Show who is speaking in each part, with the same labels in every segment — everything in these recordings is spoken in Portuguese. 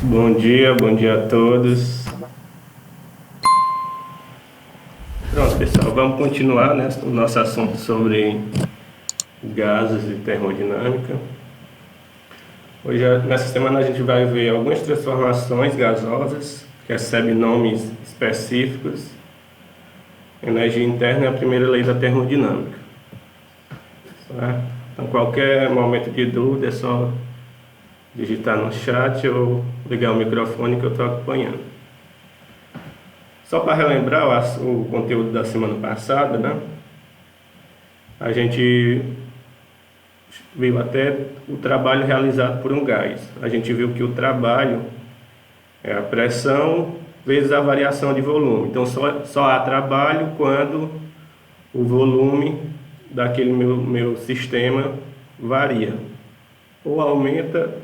Speaker 1: Bom dia a todos. Pronto, pessoal, vamos continuar, né, o nosso assunto sobre gases e termodinâmica. Hoje, nessa semana, a gente vai ver algumas transformações gasosas que recebem nomes específicos. Energia interna é a primeira lei da termodinâmica. Certo? Então, qualquer momento de dúvida é só digitar no chat ou ligar o microfone que eu estou acompanhando. Só para relembrar o conteúdo da semana passada, né? A gente viu até o trabalho realizado por um gás. A gente viu que o trabalho é a pressão vezes a variação de volume. Então só há trabalho quando o volume daquele meu sistema varia, ou aumenta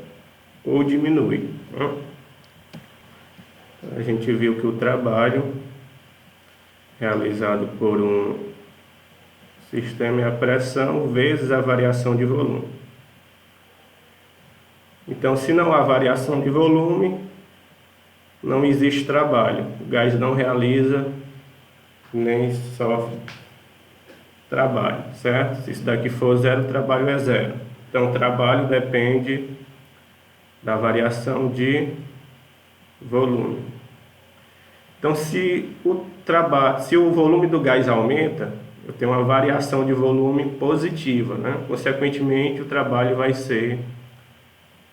Speaker 1: ou diminui, né? A gente viu que o trabalho realizado por um sistema é a pressão vezes a variação de volume. Então, se não há variação de volume, não existe trabalho. O gás não realiza nem sofre trabalho, certo? Se isso daqui for zero, o trabalho é zero. Então, o trabalho depende da variação de volume. Então, se o volume do gás aumenta, eu tenho uma variação de volume positiva, né? Consequentemente, o trabalho vai ser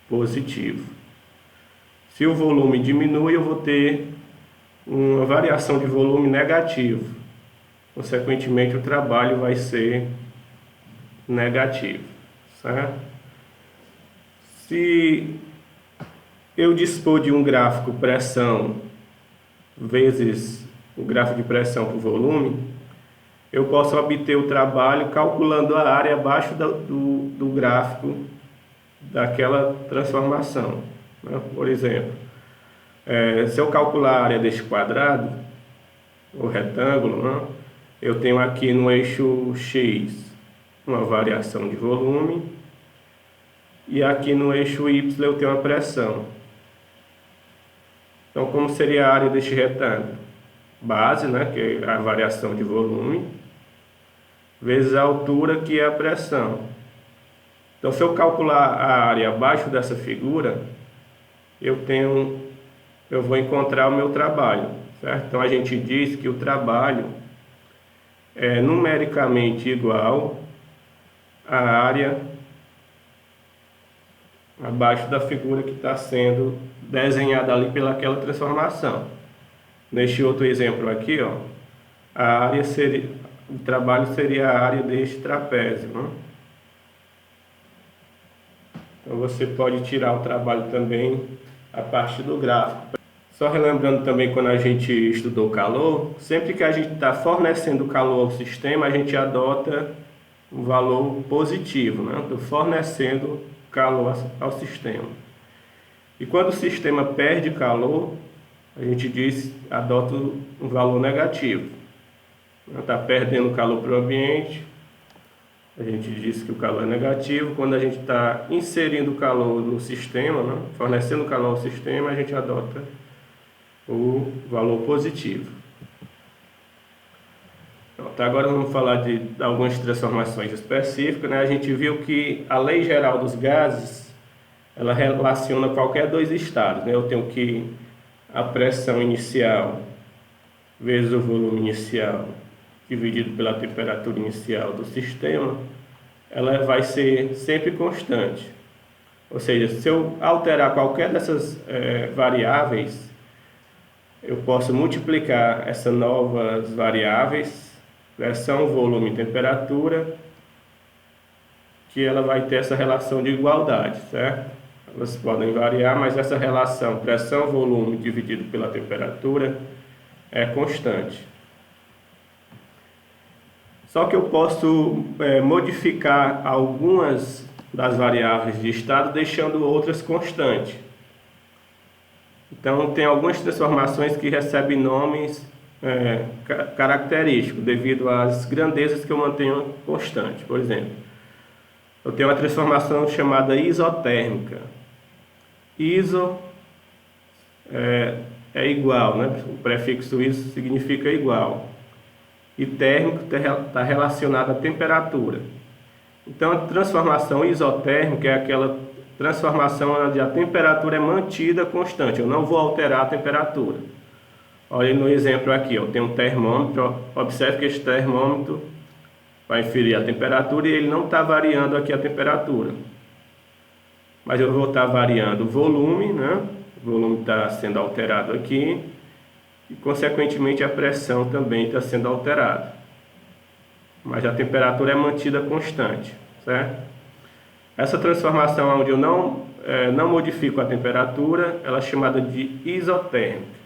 Speaker 1: positivo. Se o volume diminui, eu vou ter uma variação de volume negativo. Consequentemente, o trabalho vai ser negativo, certo? Se eu dispor de um gráfico pressão vezes o gráfico de pressão por volume, eu posso obter o trabalho calculando a área abaixo do gráfico daquela transformação, né? Por exemplo, se eu calcular a área deste quadrado, o retângulo, né? Eu tenho aqui no eixo X uma variação de volume e aqui no eixo Y eu tenho uma pressão. Então, como seria a área deste retângulo? Base, né, que é a variação de volume, vezes a altura, que é a pressão. Então, se eu calcular a área abaixo dessa figura, eu vou encontrar o meu trabalho, certo? Então, a gente diz que o trabalho é numericamente igual à área abaixo da figura que está sendo desenhada ali pelaquela transformação. Neste outro exemplo aqui, ó, o trabalho seria a área deste trapézio, né? Então você pode tirar o trabalho também a partir do gráfico. Só relembrando também, quando a gente estudou calor, sempre que a gente está fornecendo calor ao sistema, a gente adota um valor positivo, né? Estou fornecendo calor ao sistema. E quando o sistema perde calor, a gente adota um valor negativo. Está perdendo calor para o ambiente, a gente diz que o calor é negativo. Quando a gente está inserindo calor no sistema, né, fornecendo calor ao sistema, a gente adota o valor positivo. Então, agora vamos falar de algumas transformações específicas, né? A gente viu que a lei geral dos gases, ela relaciona qualquer dois estados, né? Eu tenho que a pressão inicial vezes o volume inicial dividido pela temperatura inicial do sistema, ela vai ser sempre constante. Ou seja, se eu alterar qualquer dessas variáveis, eu posso multiplicar essas novas variáveis, pressão, volume e temperatura, que ela vai ter essa relação de igualdade, certo? Elas podem variar, mas essa relação pressão, volume dividido pela temperatura é constante. Só que eu posso modificar algumas das variáveis de estado, deixando outras constantes. Então, tem algumas transformações que recebem nomes característicos, devido às grandezas que eu mantenho constante. Por exemplo, eu tenho uma transformação chamada isotérmica. Iso é igual, né? O prefixo isso significa igual. E térmico está relacionado à temperatura. Então, a transformação isotérmica é aquela transformação onde a temperatura é mantida constante. Eu não vou alterar a temperatura. Olha no exemplo aqui, eu tenho um termômetro. Observe que este termômetro vai inferir a temperatura e ele não está variando aqui a temperatura. Mas eu vou estar variando o volume, né? O volume está sendo alterado aqui. E, consequentemente, a pressão também está sendo alterada. Mas a temperatura é mantida constante, certo? Essa transformação onde eu não modifico a temperatura, ela é chamada de isotérmica.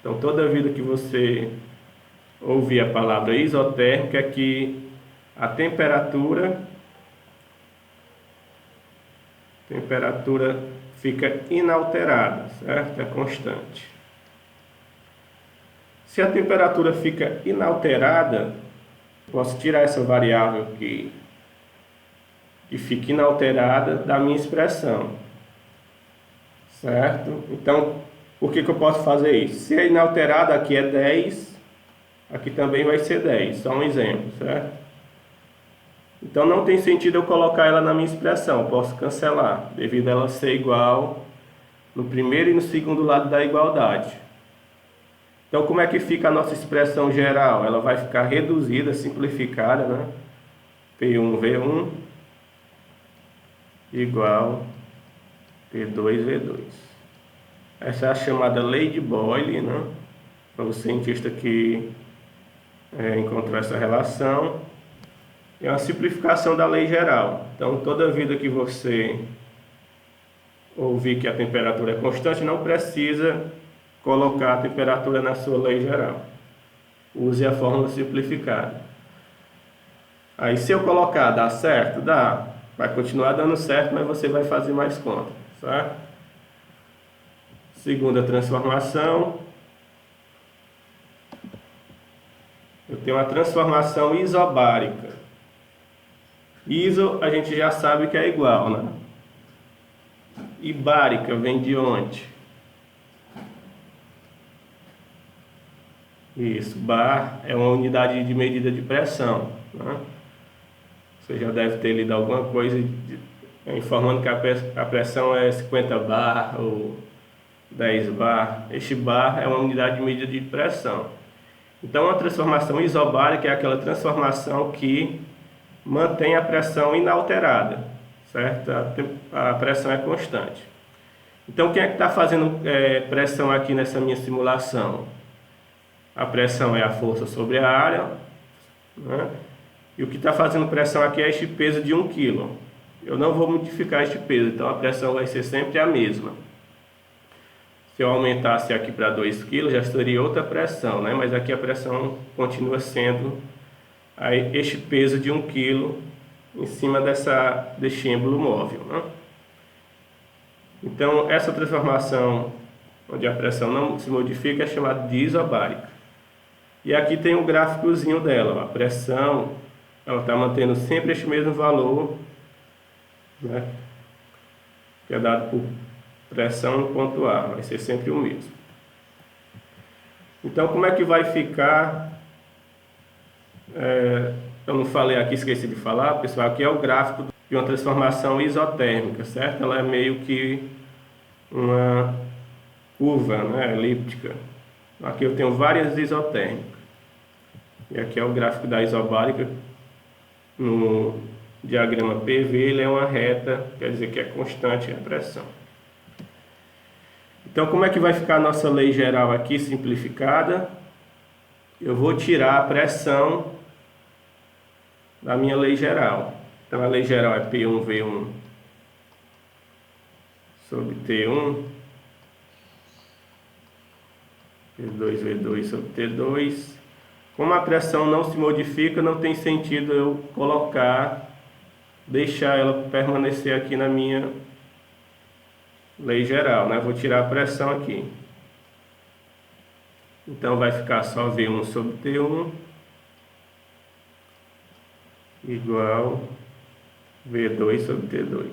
Speaker 1: Então, toda vida que você ouvir a palavra isotérmica, é que a temperatura fica inalterada, certo? É constante. Se a temperatura fica inalterada, posso tirar essa variável aqui e fica inalterada da minha expressão, certo? Então, por que eu posso fazer isso? Se é inalterada, aqui é 10, aqui também vai ser 10, só um exemplo, certo? Então não tem sentido eu colocar ela na minha expressão, eu posso cancelar, devido a ela ser igual no primeiro e no segundo lado da igualdade. Então como é que fica a nossa expressão geral? Ela vai ficar reduzida, simplificada, né? P1V1 igual P2V2. Essa é a chamada lei de Boyle, né? Para o cientista que encontrou essa relação. É uma simplificação da lei geral. Então, toda vida que você ouvir que a temperatura é constante, não precisa colocar a temperatura na sua lei geral. Use a fórmula simplificada. Aí, se eu colocar, dá certo? Dá. Vai continuar dando certo, mas você vai fazer mais conta, certo? Segunda transformação. Eu tenho uma transformação isobárica. Iso a gente já sabe que é igual, né? E bárica vem de onde? Isso, bar é uma unidade de medida de pressão, né? Você já deve ter lido alguma coisa informando que a pressão é 50 bar ou 10 bar. Este bar é uma unidade de medida de pressão. Então, a transformação isobárica é aquela transformação que mantém a pressão inalterada, certo? A pressão é constante. Então, quem é que está fazendo pressão aqui nessa minha simulação? A pressão é a força sobre a área, né? E o que está fazendo pressão aqui é este peso de 1 kg. Eu não vou modificar este peso, então a pressão vai ser sempre a mesma. Se eu aumentasse aqui para 2 kg, já seria outra pressão, né? Mas aqui a pressão continua sendo este peso de 1 kg em cima deste êmbolo móvel, né? Então, essa transformação onde a pressão não se modifica é chamada de isobárica. E aqui tem o gráficozinho dela. A pressão, ela está mantendo sempre este mesmo valor, né? Que é dado por pressão no ponto A, vai ser sempre o mesmo. Então, como é que vai ficar? Eu não falei aqui, esqueci de falar, pessoal, aqui é o gráfico de uma transformação isotérmica, certo? Ela é meio que uma curva, né, elíptica. Aqui eu tenho várias isotérmicas. E aqui é o gráfico da isobárica. No diagrama PV, ele é uma reta, quer dizer que é constante a pressão. Então, como é que vai ficar a nossa lei geral aqui, simplificada? Eu vou tirar a pressão da minha lei geral. Então, a lei geral é P1V1 sobre T1, P2V2 sobre T2. Como a pressão não se modifica, não tem sentido eu deixar ela permanecer aqui na minha lei geral, né? Vou tirar a pressão aqui. Então vai ficar só V1 sobre T1 igual V2 sobre T2.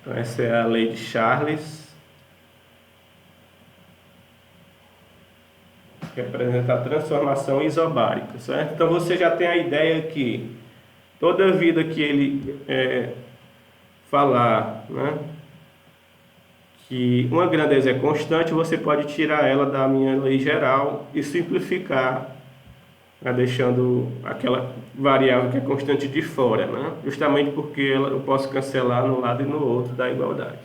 Speaker 1: Então, essa é a lei de Charles, que representa a transformação isobárica, certo? Então você já tem a ideia que toda vida que ele falar, né, que uma grandeza é constante, você pode tirar ela da minha lei geral e simplificar, né, deixando aquela variável que é constante de fora, né? Justamente porque eu posso cancelar no lado e no outro da igualdade.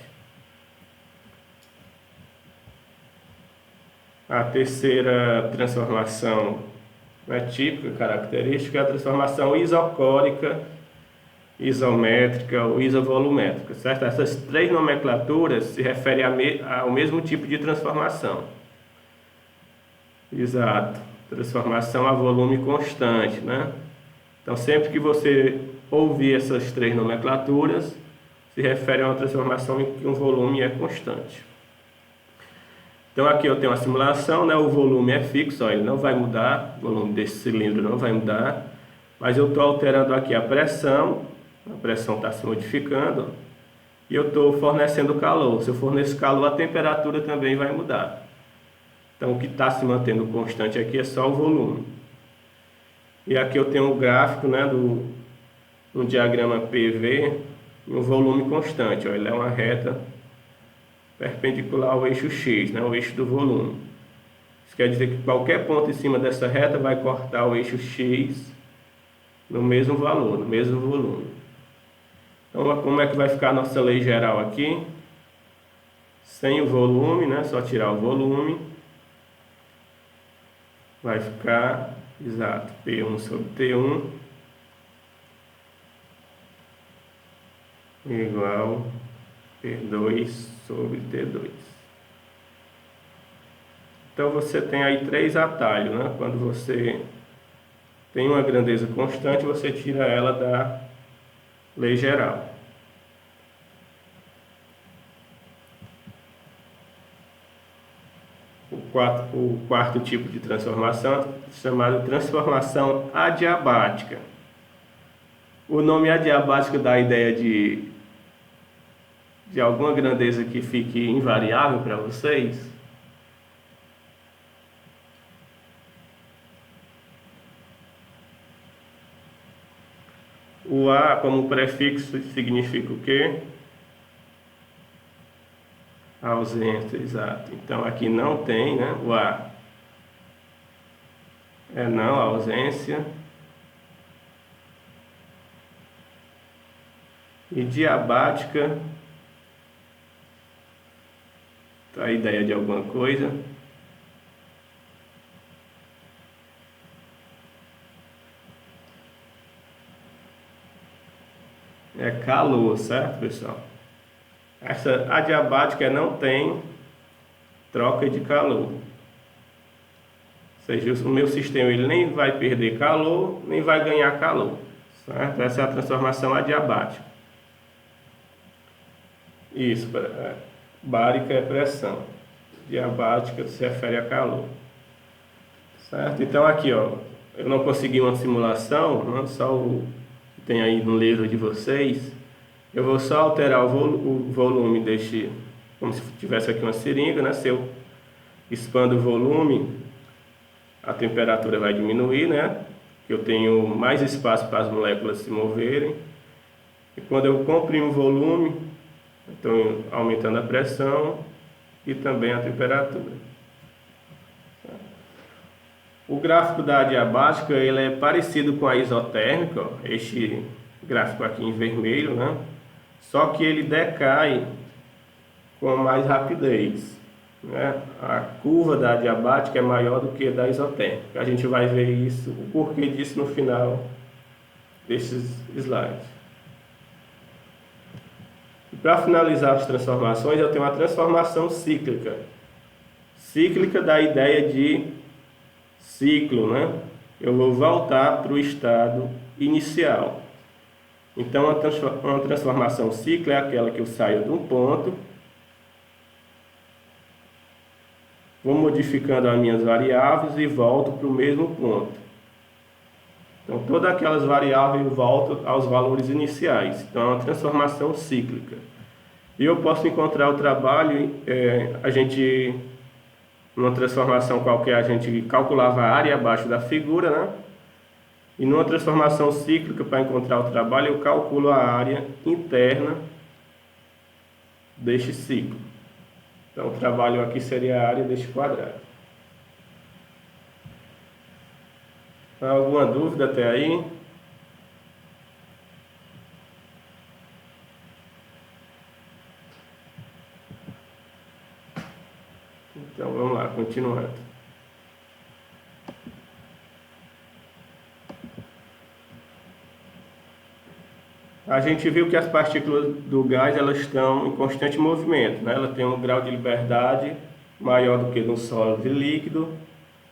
Speaker 1: A terceira transformação típica, característica, é a transformação isocórica, isométrica ou isovolumétrica, certo? Essas três nomenclaturas se referem ao mesmo tipo de transformação. Exato. Transformação a volume constante, né? Então, sempre que você ouvir essas três nomenclaturas, se refere a uma transformação em que um volume é constante. Então, aqui eu tenho uma simulação, né? O volume é fixo, ó, ele não vai mudar, o volume desse cilindro não vai mudar, mas eu estou alterando aqui a pressão está se modificando, ó, e eu estou fornecendo calor. Se eu forneço calor, a temperatura também vai mudar. Então, o que está se mantendo constante aqui é só o volume. E aqui eu tenho um gráfico, né, um diagrama PV, um volume constante. Ó, ele é uma reta perpendicular ao eixo X, né, o eixo do volume. Isso quer dizer que qualquer ponto em cima dessa reta vai cortar o eixo X no mesmo valor, no mesmo volume. Então, como é que vai ficar a nossa lei geral aqui? Sem o volume, né, só tirar o volume. Vai ficar, exato, P1 sobre T1 igual P2 sobre T2. Então você tem aí três atalhos, né? Quando você tem uma grandeza constante, você tira ela da lei geral. O quarto tipo de transformação é chamado transformação adiabática. O nome adiabático dá a ideia de alguma grandeza que fique invariável para vocês. O A como prefixo significa o quê? Ausência, exato. Então aqui não tem, né? O A é não, ausência. E diabática, a ideia de alguma coisa. É calor, certo, pessoal? Essa adiabática não tem troca de calor. Ou seja, o meu sistema ele nem vai perder calor, nem vai ganhar calor, certo? Essa é a transformação adiabática. Isso, bárica é pressão, diabática se refere a calor, certo? Então aqui, ó, eu não consegui uma simulação, não só o que tem aí no livro de vocês. Eu vou só alterar o volume deste, como se tivesse aqui uma seringa, né? Se eu expando o volume, a temperatura vai diminuir, né? Eu tenho mais espaço para as moléculas se moverem. E quando eu comprimo o volume, estou aumentando a pressão e também a temperatura. O gráfico da adiabática ele é parecido com a isotérmica, ó, este gráfico aqui em vermelho, né? Só que ele decai com mais rapidez, né? A curva da adiabática é maior do que a da isotérmica. A gente vai ver isso, o porquê disso no final desses slides. E para finalizar as transformações, eu tenho uma transformação cíclica. Cíclica da ideia de ciclo, né? Eu vou voltar para o estado inicial. Então, uma transformação cíclica é aquela que eu saio de um ponto, vou modificando as minhas variáveis e volto para o mesmo ponto. Então, todas aquelas variáveis voltam aos valores iniciais. Então, é uma transformação cíclica. E eu posso encontrar o trabalho, numa transformação qualquer, a gente calculava a área abaixo da figura, né? E numa transformação cíclica, para encontrar o trabalho, eu calculo a área interna deste ciclo. Então, o trabalho aqui seria a área deste quadrado. Alguma dúvida até aí? Então, vamos lá, continuando. A gente viu que as partículas do gás elas estão em constante movimento, né? Ela tem um grau de liberdade maior do que no sólido e líquido,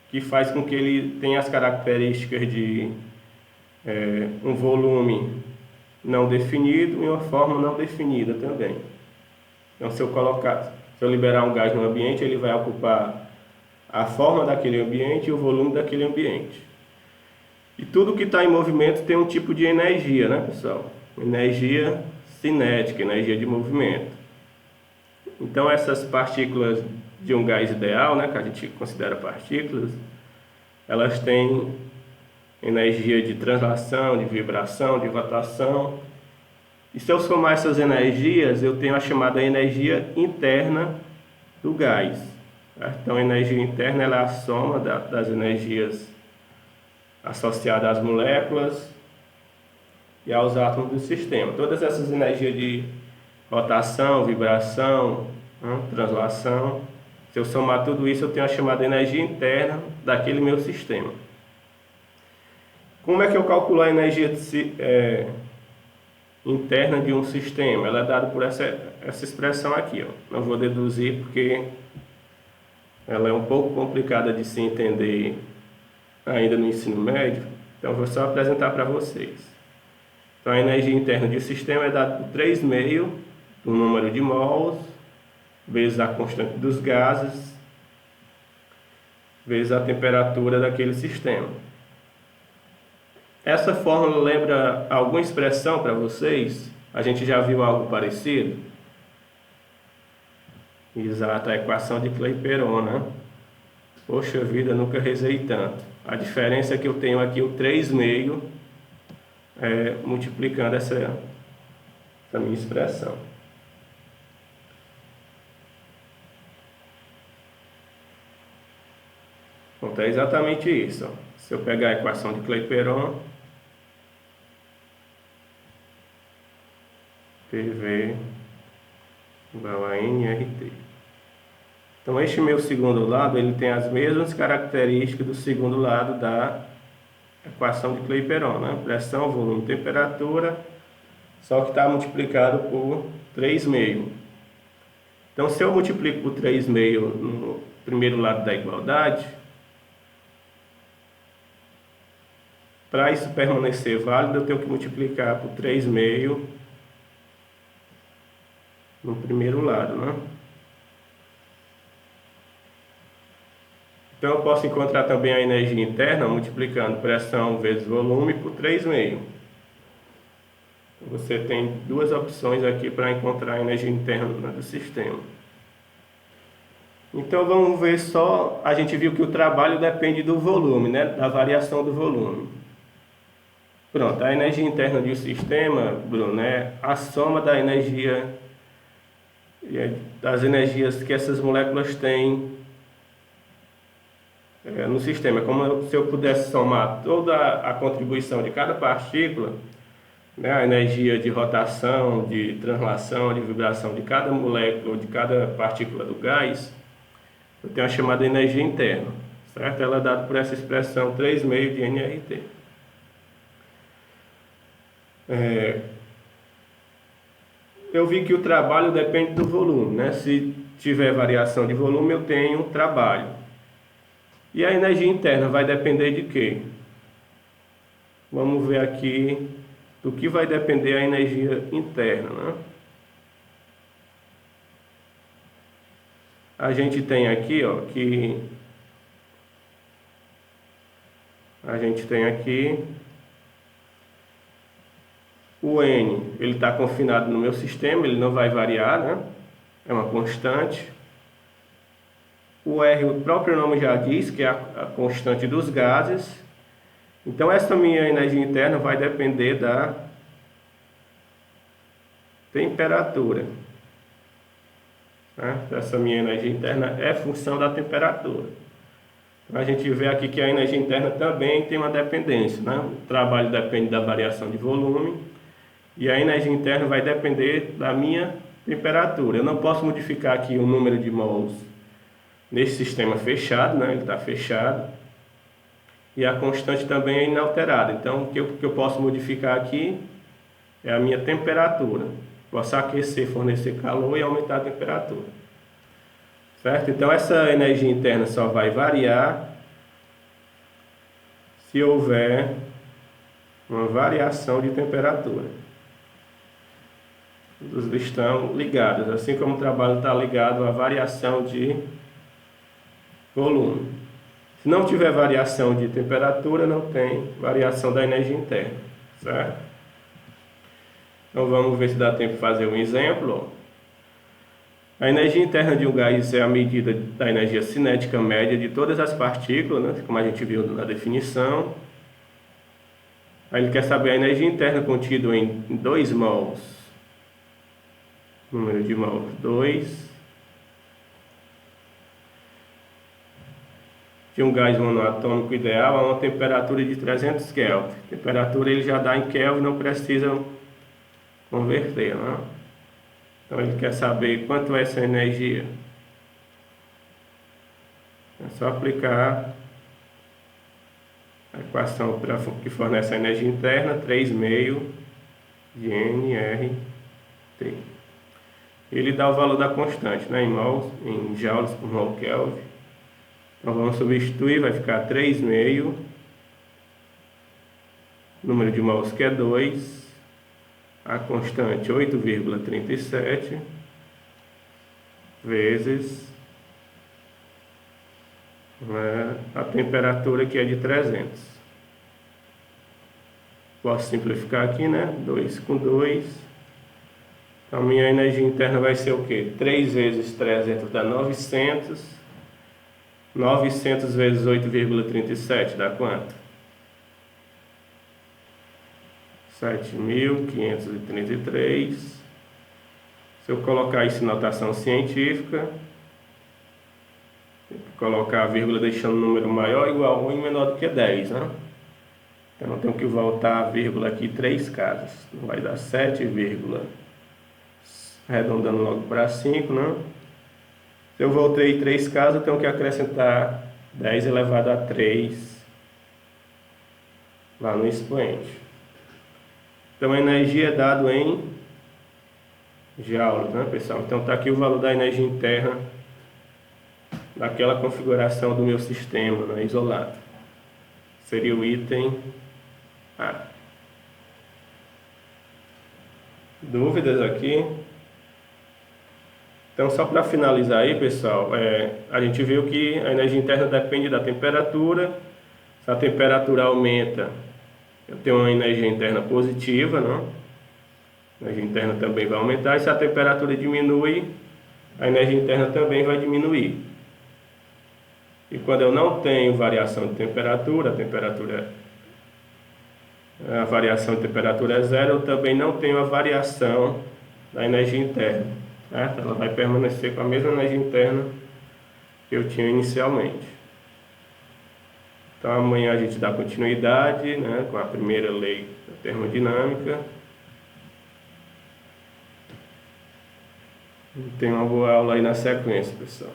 Speaker 1: que faz com que ele tenha as características de um volume não definido e uma forma não definida também. Então, se eu liberar um gás no ambiente, ele vai ocupar a forma daquele ambiente e o volume daquele ambiente. E tudo que está em movimento tem um tipo de energia, né, pessoal? Energia cinética, energia de movimento. Então, essas partículas de um gás ideal, né, que a gente considera partículas, elas têm energia de translação, de vibração, de rotação. E se eu somar essas energias, eu tenho a chamada energia interna do gás. Tá? Então, a energia interna ela é a soma das energias associadas às moléculas e aos átomos do sistema. Todas essas energias de rotação, vibração, translação, se eu somar tudo isso, eu tenho a chamada energia interna daquele meu sistema. Como é que eu calculo a energia interna de um sistema? Ela é dada por essa expressão aqui, ó. Não vou deduzir porque ela é um pouco complicada de se entender ainda no ensino médio, então vou só apresentar para vocês. Então a energia interna de um sistema é dada por 3/2 do número de mols vezes a constante dos gases vezes a temperatura daquele sistema. Essa fórmula lembra alguma expressão para vocês? A gente já viu algo parecido? Exato, a equação de Clapeyron, né? Poxa vida, nunca rezei tanto. A diferença é que eu tenho aqui o 3/2 multiplicando essa minha expressão. Então é exatamente isso. Ó. Se eu pegar a equação de Clapeyron, PV igual a nRT. Então este meu segundo lado, ele tem as mesmas características do segundo lado da equação de Clapeyron, né? Pressão, volume, temperatura, só que está multiplicado por 3/2. Então se eu multiplico por 3/2 no primeiro lado da igualdade, para isso permanecer válido, eu tenho que multiplicar por 3/2 no primeiro lado, né? Então eu posso encontrar também a energia interna multiplicando pressão vezes volume por 3/2. Você tem duas opções aqui para encontrar a energia interna do sistema. Então vamos ver só, a gente viu que o trabalho depende do volume, né? Da variação do volume. Pronto, a energia interna de um sistema, Bruno, é a soma da energia, das energias que essas moléculas têm no sistema. É como se eu pudesse somar toda a contribuição de cada partícula, né, a energia de rotação, de translação, de vibração de cada molécula, de cada partícula do gás, eu tenho a chamada energia interna, certo? Ela é dada por essa expressão 3/2 de nRT. Eu vi que o trabalho depende do volume, né? Se tiver variação de volume, eu tenho trabalho. E a energia interna vai depender de quê? Vamos ver aqui do que vai depender a energia interna, né? A gente tem aqui, ó, que a gente tem aqui o O N, ele está confinado no meu sistema, ele não vai variar, né? É uma constante. O R, o próprio nome já diz que é a constante dos gases. Então, essa minha energia interna vai depender da temperatura. Né? Essa minha energia interna é função da temperatura. Então, a gente vê aqui que a energia interna também tem uma dependência. Né? O trabalho depende da variação de volume e a energia interna vai depender da minha temperatura. Eu não posso modificar aqui o número de mols nesse sistema fechado, né? Ele está fechado. E a constante também é inalterada. Então, o que eu posso modificar aqui é a minha temperatura. Posso aquecer, fornecer calor e aumentar a temperatura. Certo? Então, essa energia interna só vai variar se houver uma variação de temperatura. Os dois estão ligados, assim como o trabalho está ligado à variação de volume. Se não tiver variação de temperatura, não tem variação da energia interna, certo? Então vamos ver se dá tempo de fazer um exemplo. A energia interna de um gás é a medida da energia cinética média de todas as partículas, né? Como a gente viu na definição. Aí ele quer saber a energia interna contida em 2 mols. Número de mols 2. De um gás monoatômico ideal a uma temperatura de 300 Kelvin. Temperatura ele já dá em Kelvin, não precisa converter, né? Então ele quer saber quanto é essa energia. É só aplicar a equação que fornece a energia interna, 3,5 de nRT. Ele dá o valor da constante, né, em mols, em joules por mol Kelvin. Então vamos substituir, vai ficar 3,5, número de mols que é 2, a constante 8,37 vezes a temperatura que é de 300. Posso simplificar aqui, né? 2 com 2. Então minha energia interna vai ser o quê? 3 vezes 300 dá 900. 900 vezes 8,37 dá quanto? 7.533. Se eu colocar isso em notação científica, tem que colocar a vírgula deixando o número maior igual a 1 e menor do que 10, né? Então eu tenho que voltar a vírgula aqui 3 casas. Não vai dar 7, arredondando logo para 5, né? Se eu voltei 3 casas, eu tenho que acrescentar 10 elevado a 3 lá no expoente. Então a energia é dado em joules, né, pessoal? Então está aqui o valor da energia interna daquela configuração do meu sistema, né, isolado. Seria o item A. Dúvidas aqui? Então, só para finalizar aí, pessoal, a gente viu que a energia interna depende da temperatura. Se a temperatura aumenta, eu tenho uma energia interna positiva, não? A energia interna também vai aumentar. E se a temperatura diminui, a energia interna também vai diminuir. E quando eu não tenho variação de temperatura, a variação de temperatura é zero, eu também não tenho a variação da energia interna. Certo? Ela vai permanecer com a mesma energia interna que eu tinha inicialmente. Então amanhã a gente dá continuidade, né, com a primeira lei da termodinâmica. Tem uma boa aula aí na sequência, pessoal.